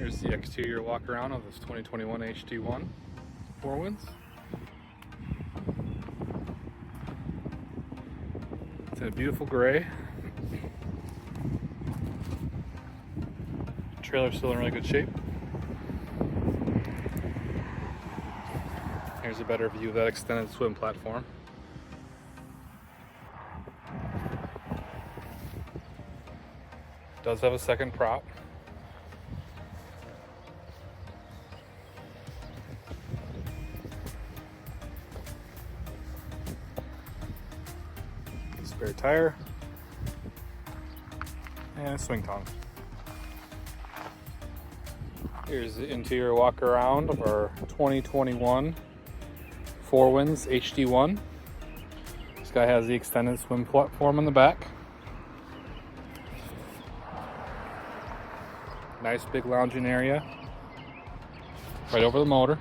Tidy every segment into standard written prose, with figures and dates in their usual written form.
Here's the exterior walk around of this 2021 HD1 Four Winns. It's in a beautiful gray. Trailer's still in really good shape. Here's a better view of that extended swim platform. It does have a second prop. Spare tire and a swing tongue. Here's the interior walk around of our 2021 Four Winns HD1. This guy has the extended swim platform on the back. Nice big lounging area right over the motor.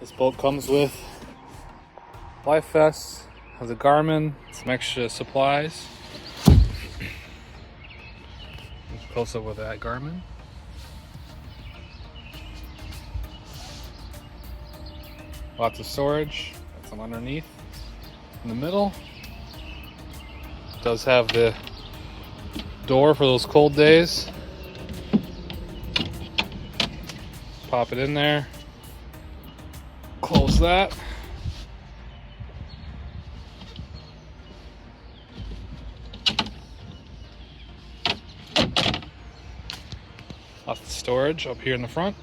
This boat comes with life vests, has a Garmin, some extra supplies. Close up with that Garmin. Lots of storage, got some underneath. In the middle, it does have the door for those cold days. Pop it in there. Close that. Lots of storage up here in the front.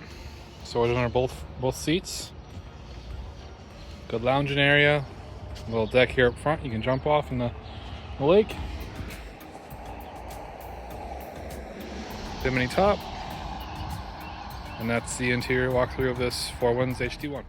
Storage under both seats. Good lounging area. A little deck here up front. You can jump off in the lake. Bimini top. And that's the interior walkthrough of this Four Winns HD1.